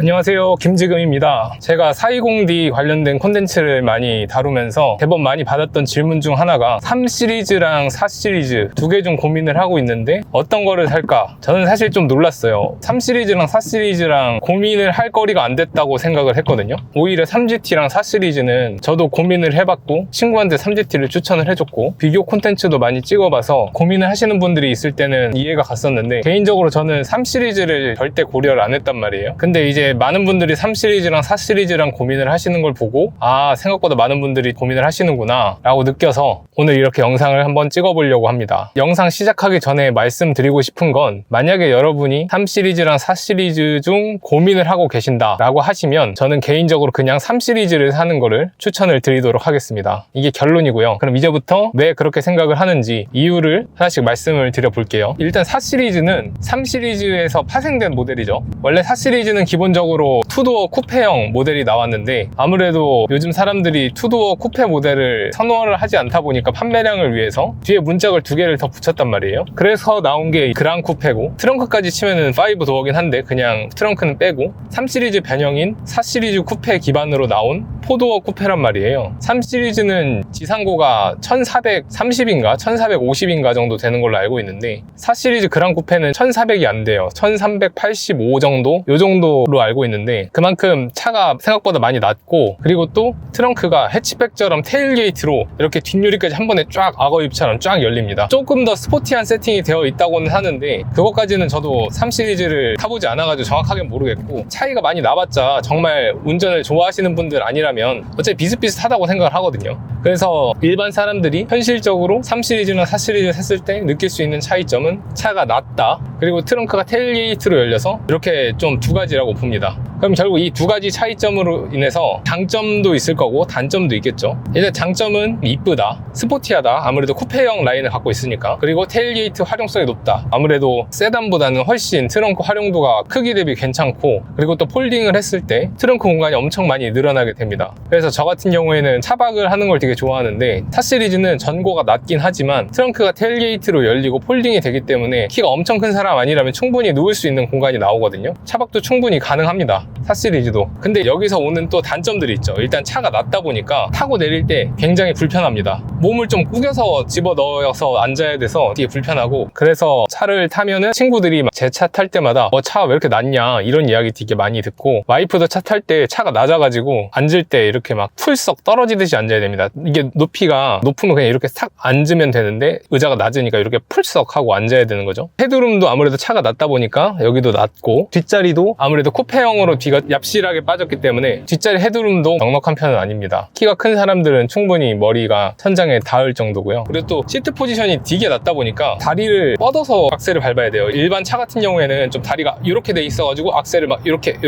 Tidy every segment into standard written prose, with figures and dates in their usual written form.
안녕하세요, 김지금입니다. 제가 420D 관련된 콘텐츠를 많이 다루면서 대번 많이 받았던 질문 중 하나가 3 시리즈랑 4 시리즈 두 개 중 고민을 하고 있는데 어떤 거를 살까? 저는 사실 좀 놀랐어요. 3 시리즈랑 4 시리즈랑 고민을 할 거리가 안 됐다고 생각을 했거든요. 오히려 3GT랑 4 시리즈는 저도 고민을 해봤고 친구한테 3GT를 추천을 해줬고 비교 콘텐츠도 많이 찍어봐서 고민을 하시는 분들이 있을 때는 이해가 갔었는데, 개인적으로 저는 3 시리즈를 절대 고려를 안 했단 말이에요. 근데 이제 많은 분들이 3 시리즈랑 4 시리즈랑 고민을 하시는 걸 보고 생각보다 많은 분들이 고민을 하시는구나 라고 느껴서 오늘 이렇게 영상을 한번 찍어보려고 합니다. 영상 시작하기 전에 말씀드리고 싶은 건, 만약에 여러분이 3 시리즈랑 4 시리즈 중 고민을 하고 계신다 라고 하시면 저는 개인적으로 그냥 3 시리즈를 사는 거를 추천을 드리도록 하겠습니다. 이게 결론이고요. 그럼 이제부터 왜 그렇게 생각을 하는지 이유를 하나씩 말씀을 드려볼게요. 일단 4 시리즈는 3 시리즈에서 파생된 모델이죠. 원래 4 시리즈는 기본적으로 투도어 쿠페형 모델이 나왔는데, 아무래도 요즘 사람들이 투도어 쿠페 모델을 선호를 하지 않다 보니까 판매량을 위해서 뒤에 문짝을 2개를 더 붙였단 말이에요. 그래서 나온 게 그랑 쿠페고, 트렁크까지 치면은 5도어긴 한데 그냥 트렁크는 빼고 3 시리즈 변형인 4 시리즈 쿠페 기반으로 나온 4도어 쿠페란 말이에요. 3 시리즈는 지상고가 1430인가 1450인가 정도 되는 걸로 알고 있는데, 4 시리즈 그랑 쿠페는 1400이 안 돼요. 1385 정도? 요 정도로 알고 있는데, 그만큼 차가 생각보다 많이 낮고, 그리고 또 트렁크가 해치백처럼 테일게이트로 이렇게 뒷유리까지 한 번에 쫙 악어입처럼 쫙 열립니다. 조금 더 스포티한 세팅이 되어 있다고는 하는데, 그것까지는 저도 3 시리즈를 타보지 않아가지고 정확하게 모르겠고, 차이가 많이 나봤자 정말 운전을 좋아하시는 분들 아니라면 어차피 비슷비슷하다고 생각을 하거든요. 그래서 일반 사람들이 현실적으로 3 시리즈나 4 시리즈 샀을 때 느낄 수 있는 차이점은 차가 낮다, 그리고 트렁크가 테일게이트로 열려서 이렇게 좀 두 가지라고 봅니다. 그럼 결국 이 두 가지 차이점으로 인해서 장점도 있을 거고 단점도 있겠죠. 일단 장점은 이쁘다, 스포티하다, 아무래도 쿠페형 라인을 갖고 있으니까. 그리고 테일게이트 활용성이 높다, 아무래도 세단보다는 훨씬 트렁크 활용도가 크기 대비 괜찮고, 그리고 또 폴딩을 했을 때 트렁크 공간이 엄청 많이 늘어나게 됩니다. 그래서 저 같은 경우에는 차박을 하는 걸 되게 좋아하는데, 4 시리즈는 전고가 낮긴 하지만 트렁크가 테일게이트로 열리고 폴딩이 되기 때문에 키가 엄청 큰 사람 아니라면 충분히 누울 수 있는 공간이 나오거든요. 차박도 충분히 가능합니다, 4 시리즈도. 근데 여기서 오는 또 단점들이 있죠. 일단 차가 낮다 보니까 타고 내릴 때 굉장히 불편합니다. 몸을 좀 구겨서 집어넣어서 앉아야 돼서 되게 불편하고, 그래서 차를 타면은 친구들이 제 차 탈 때마다 차 왜 이렇게 낮냐 이런 이야기 되게 많이 듣고, 와이프도 차 탈 때 차가 낮아가지고 앉을 때 이렇게 막 풀썩 떨어지듯이 앉아야 됩니다. 이게 높이가 높으면 그냥 이렇게 싹 앉으면 되는데, 의자가 낮으니까 이렇게 풀썩 하고 앉아야 되는 거죠. 헤드룸도 아무래도 차가 낮다 보니까 여기도 낮고, 뒷자리도 아무래도 쿠페형으로 뒤가 얍실하게 빠졌기 때문에 뒷자리 헤드룸도 넉넉한 편은 아닙니다. 키가 큰 사람들은 충분히 머리가 천장에 닿을 정도고요. 그리고 또 시트 포지션이 되게 낮다 보니까 다리를 뻗어서 악셀을 밟아야 돼요. 일반 차 같은 경우에는 좀 다리가 이렇게 돼 있어가지고 악셀을 막 이렇게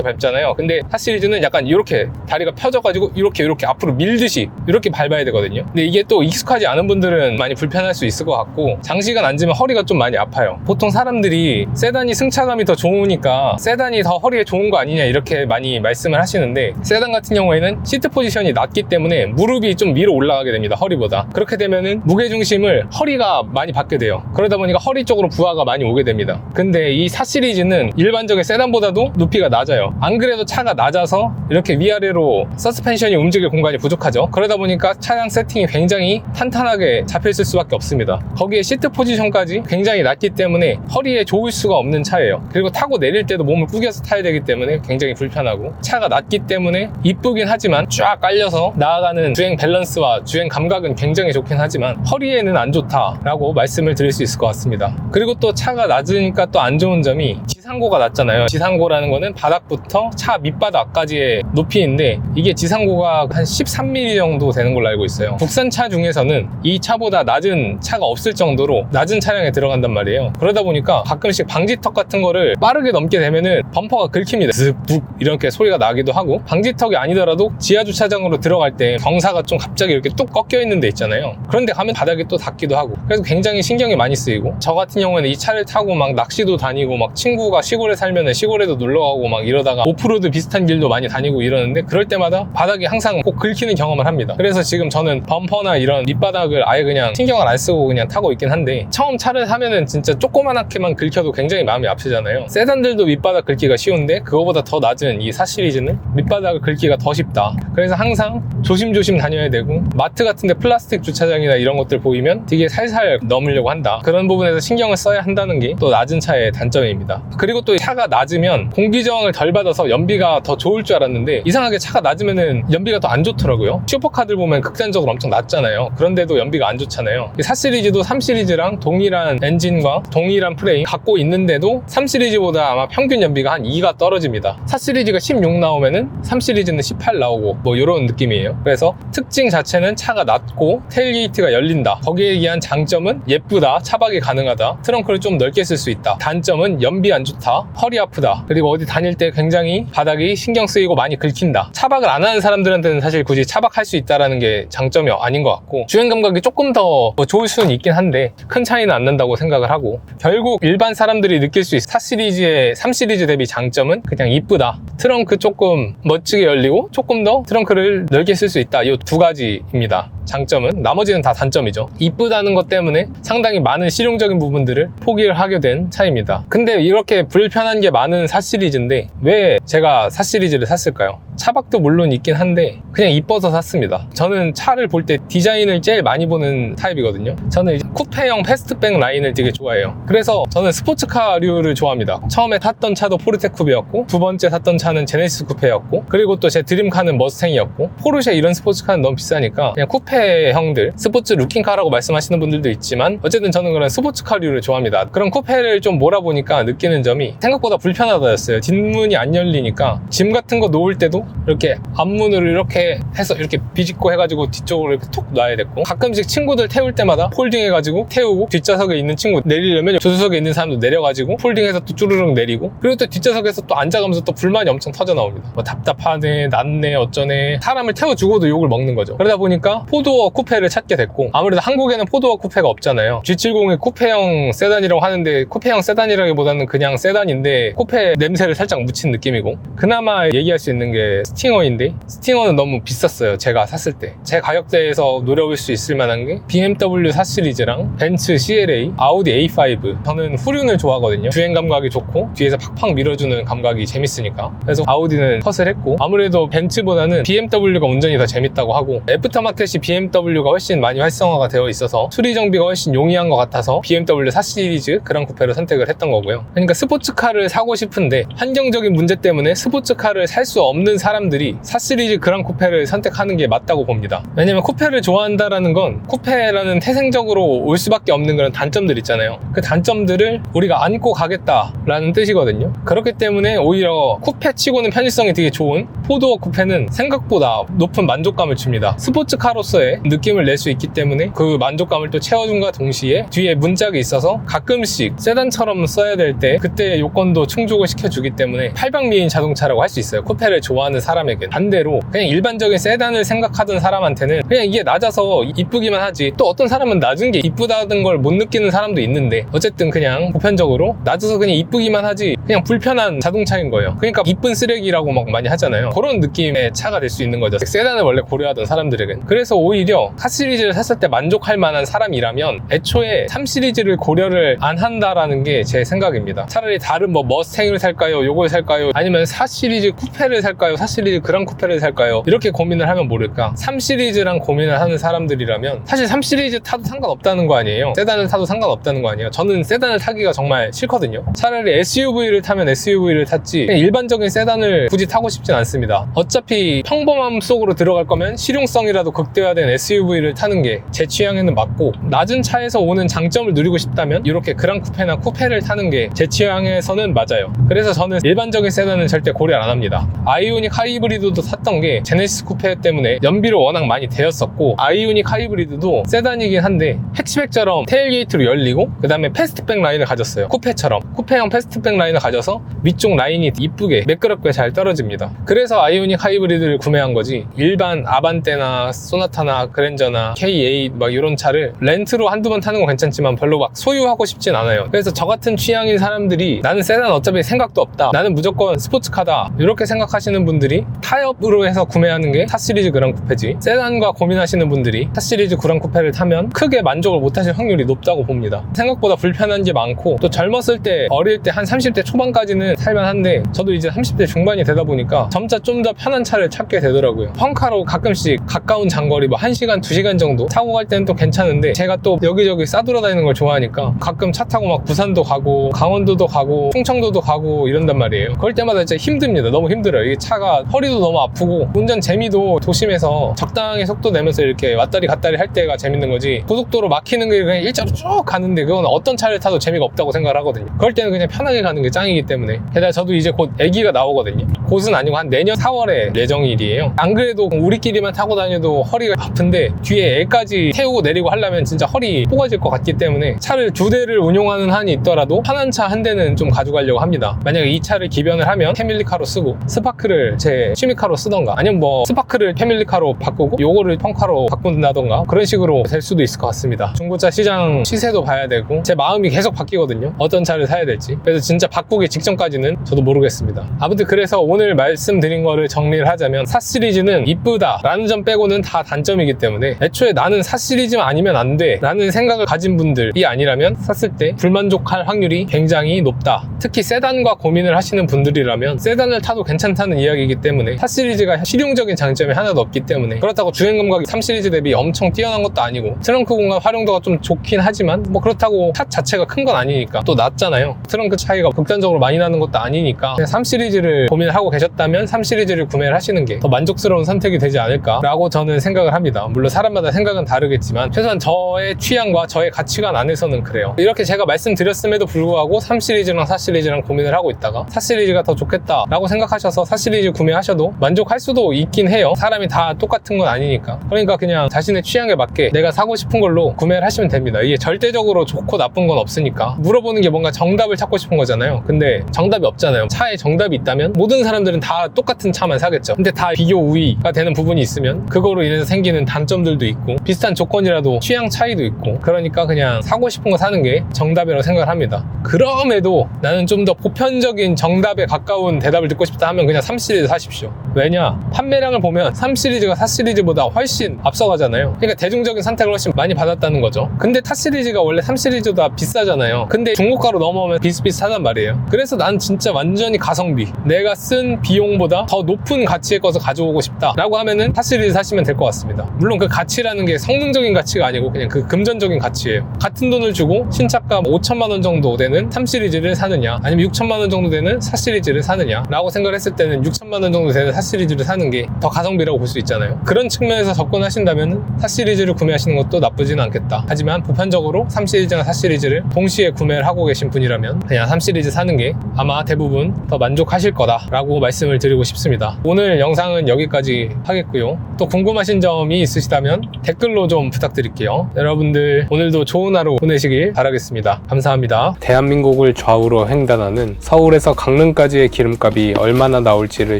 밟잖아요. 근데 4 시리즈는 약간 이렇게 다리가 펴져가지고 이렇게 앞으로 밀듯이 이렇게 밟아야 되거든요. 근데 이게 또 익숙하지 않은 분들은 많이 불편할 수 있을 것 같고, 장시간 앉으면 허리가 좀 많이 아파요. 보통 사람들이 세단이 승차감이 더 좋으니까 세단이 더 허리에 좋은 거 아니냐 이렇게 많이 말씀을 하시는데, 세단 같은 경우에는 시트 포지션이 낮기 때문에 무릎이 좀 위로 올라가게 됩니다, 허리보다. 그렇게 되면은 무게중심을 허리가 많이 받게 돼요. 그러다 보니까 허리 쪽으로 부하가 많이 오게 됩니다. 근데 이 4 시리즈는 일반적인 세단보다도 높이가 낮아요. 안 그래도 차가 낮아서 이렇게 위아래로 서스펜션이 움직일 공간이 부족하죠. 그러다 보니까 차량 세팅이 굉장히 탄탄하게 잡혀있을 수밖에 없습니다. 거기에 시트 포지션까지 굉장히 낮기 때문에 허리에 좋을 수가 없는 차예요. 그리고 타고 내릴 때도 몸을 구겨서 타야 되기 때문에 굉장히 불편하고, 차가 낮기 때문에 이쁘긴 하지만 쫙 깔려서 나아가는 주행 밸런스와 주행 감각은 굉장히 좋긴 하지만 허리에는 안 좋다라고 말씀을 드릴 수 있을 것 같습니다. 그리고 또 차가 낮으니까 또 안 좋은 점이 지상고가 낮잖아요. 지상고라는 거는 바닥부터 차 밑바닥까지의 높이인데, 이게 지상고가 한 13mm 정도 되는 걸로 알고 있어요. 국산차 중에서는 이 차보다 낮은 차가 없을 정도로 낮은 차량에 들어간단 말이에요. 그러다 보니까 가끔씩 방지턱 같은 거를 빠르게 넘게 되면은 범퍼가 긁힙니다. 슥북 이렇게 소리가 나기도 하고, 방지턱이 아니더라도 지하주차장으로 들어갈 때 경사가 좀 갑자기 이렇게 뚝 꺾여 있는 데 있잖아요. 그런데 가면 바닥이 또 닿기도 하고, 그래서 굉장히 신경이 많이 쓰이고, 저 같은 경우에는 이 차를 타고 막 낚시도 다니고, 막 친구가 시골에 살면은 시골에도 놀러가고 막 이러다가 오프로드 비슷한 길도 많이 다니고 이러는데, 그럴 때마다 바닥이 항상 꼭 긁히는 경험을 합니다. 그래서 지금 저는 범퍼나 이런 밑바닥을 아예 그냥 신경을 안 쓰고 그냥 타고 있긴 한데, 처음 차를 사면은 진짜 조그만하게만 긁혀도 굉장히 마음이 아프잖아요. 세단들도 밑바닥 긁기가 쉬운데 근데 그거보다 더 낮은 이 4 시리즈는 밑바닥을 긁기가 더 쉽다. 그래서 항상 조심조심 다녀야 되고, 마트 같은데 플라스틱 주차장이나 이런 것들 보이면 되게 살살 넘으려고 한다. 그런 부분에서 신경을 써야 한다는 게 또 낮은 차의 단점입니다. 그리고 또 차가 낮으면 공기 저항을 덜 받아서 연비가 더 좋을 줄 알았는데, 이상하게 차가 낮으면은 연비가 더 안 좋더라고요. 슈퍼카들 보면 극단적으로 엄청 낮잖아요. 그런데도 연비가 안 좋잖아요. 4 시리즈도 3 시리즈랑 동일한 엔진과 동일한 프레임 갖고 있는데도 3 시리즈보다 아마 평균 연비가 한 2가 떨어집니다. 4 시리즈가 16 나오면은 3 시리즈는 18 나오고 뭐 이런 느낌이에요. 그래서 특징 자체는 차가 낮고 테일게이트가 열린다. 거기에 의한 장점은 예쁘다, 차박이 가능하다, 트렁크를 좀 넓게 쓸 수 있다. 단점은 연비 안 좋다, 허리 아프다, 그리고 어디 다닐 때 굉장히 바닥이 신경 쓰이고 많이 긁힌다. 차박을 안 하는 사람들한테는 사실 굳이 차박할 수 있다는 게 장점이 아닌 것 같고, 주행 감각이 조금 더 좋을 수는 있긴 한데 큰 차이는 안 난다고 생각을 하고, 결국 일반 사람들이 느낄 수 있어 4 시리즈의 3 시리즈 대비 장점은 그냥 이쁘다, 트렁크 조금 멋지게 열리고 조금 더 트렁크를 넓게 쓸 수 있다. 이 두 가지입니다. 장점은. 나머지는 다 단점이죠. 이쁘다는 것 때문에 상당히 많은 실용적인 부분들을 포기를 하게 된 차입니다. 근데 이렇게 불편한 게 많은 4 시리즈인데 왜 제가 4 시리즈를 샀을까요? 차박도 물론 있긴 한데 그냥 이뻐서 샀습니다. 저는 차를 볼 때 디자인을 제일 많이 보는 타입이거든요. 저는 쿠페형 패스트백 라인을 되게 좋아해요. 그래서 저는 스포츠카류를 좋아합니다. 처음에 탔던 차도 포르테 쿱이었고, 두 번째 탔던 차는 제네시스 쿠페였고, 그리고 또 제 드림카는 머스탱이었고, 포르쉐 이런 스포츠카는 너무 비싸니까 그냥 쿠페형들, 스포츠 루킹카라고 말씀하시는 분들도 있지만 어쨌든 저는 그런 스포츠카류를 좋아합니다. 그런 쿠페를 좀 몰아보니까 느끼는 점이 생각보다 불편하다였어요. 뒷문이 안 열리니까 짐 같은 거 놓을 때도 이렇게 앞문으로 이렇게 해서 이렇게 비집고 해가지고 뒤쪽으로 이렇게 톡 놔야 됐고, 가끔씩 친구들 태울 때마다 폴딩 해가지고 태우고, 뒷좌석에 있는 친구 내리려면 조수석에 있는 사람도 내려가지고 폴딩해서 또 쭈르륵 내리고, 그리고 또 뒷좌석에서 또 앉아가면서 또 불만이 엄청 터져 나옵니다. 뭐 답답하네, 낮네, 어쩌네, 사람을 태워주고도 욕을 먹는 거죠. 그러다 보니까 포도어 쿠페를 찾게 됐고, 아무래도 한국에는 포도어 쿠페가 없잖아요. G70이 쿠페형 세단이라고 하는데 쿠페형 세단이라기보다는 그냥 세단인데 쿠페 냄새를 살짝 묻힌 느낌이고, 그나마 얘기할 수 있는 게 스팅어인데, 스팅어는 너무 비쌌어요. 제가 샀을 때 제 가격대에서 노려볼 수 있을 만한 게 BMW 4 시리즈랑 벤츠 CLA, 아우디 A5. 저는 후륜을 좋아하거든요. 주행 감각이 좋고 뒤에서 팍팍 밀어주는 감각이 재밌으니까. 그래서 아우디는 컷을 했고, 아무래도 벤츠보다는 BMW가 운전이 더 재밌다고 하고, 애프터마켓이 BMW가 훨씬 많이 활성화가 되어 있어서 수리 정비가 훨씬 용이한 것 같아서 BMW 4 시리즈 그랑 쿠페를 선택을 했던 거고요. 그러니까 스포츠카를 사고 싶은데 환경적인 문제 때문에 스포츠카를 살 수 없는 사람들이 4 시리즈 그랑 쿠페를 선택하는 게 맞다고 봅니다. 왜냐면 쿠페를 좋아한다라는 건 쿠페라는 태생적으로 올 수밖에 없는 그런 단점들 있잖아요. 그 단점들을 우리가 안고 가겠다라는 뜻이거든요. 그렇기 때문에 오히려 쿠페 치고는 편의성이 되게 좋은 포도어 쿠페는 생각보다 높은 만족감을 줍니다. 스포츠카로서의 느낌을 낼 수 있기 때문에 그 만족감을 또 채워준과 동시에 뒤에 문짝이 있어서 가끔씩 세단처럼 써야 될 때 그때의 요건도 충족을 시켜주기 때문에 팔방미인 자동차라고 할 수 있어요. 쿠페를 좋아하는 사람에겐. 반대로 그냥 일반적인 세단을 생각하던 사람한테는 그냥 이게 낮아서 이쁘기만 하지, 또 어떤 사람은 낮은 게 이쁘다는 걸 못 느끼는 사람도 있는데, 어쨌든 그냥 보편적으로 낮아서 그냥 이쁘기만 하지 그냥 불편한 자동차인 거예요. 그러니까 이쁜 쓰레기라고 막 많이 하잖아요. 그런 느낌의 차가 될 수 있는 거죠, 세단을 원래 고려하던 사람들에겐. 그래서 오히려 4 시리즈를 샀을 때 만족할 만한 사람이라면 애초에 3 시리즈를 고려를 안 한다라는 게 제 생각입니다. 차라리 다른 뭐 머스탱을 살까요, 요걸 살까요, 아니면 4 시리즈 쿠페를 살까요, 4 시리즈 그랑 쿠페를 살까요, 이렇게 고민을 하면 모를까. 3 시리즈랑 고민을 하는 사람들이라면 사실 3 시리즈 타도 상관없다는 거 아니에요. 세단을 타도 상관없다는 거 아니에요. 저는 세단을 타기가 정말 싫거든요. 차라리 SUV를 타면 SUV를 탔지 그냥 일반적인 세단을 굳이 타고 싶진 않습니다. 어차피 평범함 속으로 들어갈 거면 실용성이라도 극대화된 SUV를 타는 게 제 취향에는 맞고, 낮은 차에서 오는 장점을 누리고 싶다면 이렇게 그랑 쿠페나 쿠페를 타는 게 제 취향에서는 맞아요. 그래서 저는 일반적인 세단은 절대 고려 안 합니다. 아이오닉 하이브리드도 탔던 게 제네시스 쿠페 때문에 연비를 워낙 많이 대었었고, 아이오닉 하이브리드도 세단이긴 한데 해치백처럼 테일게이트로 열리고 그 다음에 패스트백 라인을 가졌어요. 쿠페처럼 쿠페형 패스트백 라인을 가져서 위쪽 라인이 이쁘게 매끄럽게 잘 떨어집니다. 그래서 아이오닉 하이브리드를 구매한 거지, 일반 아반떼나 소나타나 그랜저나 K8 막 이런 차를 렌트로 한두 번 타는 건 괜찮지만 별로 막 소유하고 싶진 않아요. 그래서 저 같은 취향인 사람들이 나는 세단 어차피 생각도 없다, 나는 무조건 스포츠카다, 이렇게 생각하시는 분들이 타협으로 해서 구매하는 게 4시리즈 그랑 쿠페지, 세단과 고민하시는 분들이 4시리즈 그랑 쿠페를 타면 크게 만족을 못하실 확률이 높다고 봅니다. 생각보다 불편한 게 많고, 또 젊었을 때, 어릴 때 한 30대 초반까지는 살만한데 저도 이제 30대 중반이 되다 보니까 점차 좀 더 편한 차를 찾게 되더라고요. 펑카로 가끔씩 가까운 장거리 뭐 1시간, 2시간 정도 타고 갈 때는 또 괜찮은데, 제가 또 여기저기 싸돌아다니는 걸 좋아하니까 가끔 차 타고 막 부산도 가고 강원도도 가고 충청도도 가고 이런단 말이에요. 그럴 때마다 진짜 힘듭니다. 너무 힘들어요. 이 차가 허리도 너무 아프고, 운전 재미도 도심에서 적당히 속도 내면서 이렇게 왔다리 갔다리 할 때가 재밌는 거지, 고속도로 막히는 게 그냥 일자로 쭉 가는데 그건 어떤 차를 타도 재미가 없다고 생각을 하거든요. 그럴 때는 그냥 편하게 가는 게 짱이기 때문에. 게다가 저도 이제 곧 아기가 나오거든요. 곧은 아니고 한 내년 4월에 예정일이에요. 안 그래도 우리끼리만 타고 다녀도 허리가 아픈데 뒤에 애까지 태우고 내리고 하려면 진짜 허리 뽀가질 것 같기 때문에 차를 2대를 운용하는 한이 있더라도 편한 차 한 대는 좀 가져가려고 합니다. 만약에 이 차를 기변을 하면 패밀리카로 쓰고 스파크를 제 취미카로 쓰던가, 아니면 뭐 스파크를 패밀리카로 바꾸고 요거를 펑카로 바꾼다던가, 그런 식으로 될 수도 있을 것 같습니다. 중고차 시장 시세도 봐야 되고 제 마음이 계속 바뀌거든요. 어떤 차를 사야 될지. 그래서 진짜 바꾸기 직전까지는 저도 모르겠습니다. 아무튼 그래서 오늘 말씀드린 거를 정리를 하자면, 4시리즈는 이쁘다 라는 점 빼고는 다 단점이기 때문에 애초에 나는 4시리즈만 아니면 안 돼 라는 생각을 가진 분들이 아니라면 샀을 때 불만족할 확률이 굉장히 높다. 특히 세단과 고민을 하시는 분들이라면 세단을 타도 괜찮다는 이야기이기 때문에 4시리즈가 실용적인 장점이 하나도 없기 때문에, 그렇다고 주행 감각이 3시리즈 대비 엄청 뛰어난 것도 아니고 트렁크 공간 활용도가 좀 좋긴 하지만 뭐 그렇다고 탑 자체가 큰 건 아니니까, 또 낮잖아요. 트렁크 차이가 극단적으로 많이 나는 것도 아니니까, 그냥 3시리즈를 고민하고 계셨다면 3시리즈를 구매를 하시는 게 더 만족스러운 선택이 되지 않을까 라고 저는 생각을 합니다. 물론 사람마다 생각은 다르겠지만 최소한 저의 취향과 저의 가치관 안에서는 그래요. 이렇게 제가 말씀드렸음에도 불구하고 3시리즈랑 4시리즈랑 고민을 하고 있다가 4시리즈가 더 좋겠다 라고 생각하셔서 4시리즈 구매하셔도 만족할 수도 있긴 해요. 사람이 다 똑같은 건 아니니까. 그러니까 그냥 자신의 취향에 맞게 내가 사고 싶은 걸로 구매를 하시면 됩니다. 이게 절대적으로 좋고 나쁜 건 없으니까. 물어보는 게 뭔가 정답을 찾고 싶은 거잖아요. 근데 정답이 없잖아요. 차에 정답이 있다면 모든 사람들은 다 똑같은 차만 사겠죠. 근데 다 비교 우위가 되는 부분이 있으면 그거로 인해서 생기는 단점들도 있고, 비슷한 조건이라도 취향 차이도 있고, 그러니까 그냥 사고 싶은 거 사는 게 정답이라고 생각을 합니다. 그럼에도 나는 좀 더 보편적인 정답에 가까운 대답을 듣고 싶다 하면 그냥 3시리즈 사십시오. 왜냐? 판매량을 보면 3시리즈가 4시리즈보다 훨씬 앞서가잖아요. 그러니까 대중적인 선택을 훨씬 많이 받았다는 거죠. 근데 4시리즈가 원래 3시리즈보다 비싸잖아요. 근데 중고가로 넘어오면 비슷비슷하단 말이에요. 그래서 난 진짜 완전히 가성비, 내가 쓴 비용보다 더 높은 가치의 것을 가져오고 싶다 라고 하면은 4시리즈 사시면 될 것 같습니다. 물론 그 가치라는 게 성능적인 가치가 아니고 그냥 그 금전적인 가치예요. 같은 돈을 주고 신차가 5천만 원 정도 되는 3시리즈를 사느냐, 아니면 6천만 원 정도 되는 4시리즈를 사느냐 라고 생각을 했을 때는 6천만 원 정도 되는 4시리즈를 사는 게 더 가성비라고 볼 수 있잖아요. 그런 측면에서 접근하신다면 4시리즈를 구매하시는 것도 나쁘지는 않겠다. 하지만 보편적으로 3시리즈나 4시리즈를 동시에 구매를 하고 계신 분이라면 그냥 3시리즈 사는 게 아마 대부분 더 만족하실 거다 라고 말씀을 드리고 싶습니다. 오늘 영상은 여기까지 하겠고요. 또 궁금하신 점이 있으시다면 댓글로 좀 부탁드릴게요. 여러분들 오늘도 좋은 하루 보내시길 바라겠습니다. 감사합니다. 대한민국을 좌우로 횡단하는 서울에서 강릉까지의 기름값이 얼마나 나올지를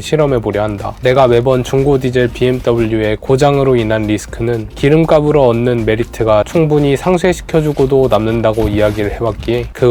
실험해보려 한다. 내가 매번 중고 디젤 BMW의 고장으로 인한 리스크는 기름값으로 얻는 메리트가 충분히 상쇄시켜주고도 남는다고 이야기를 해왔기에 그것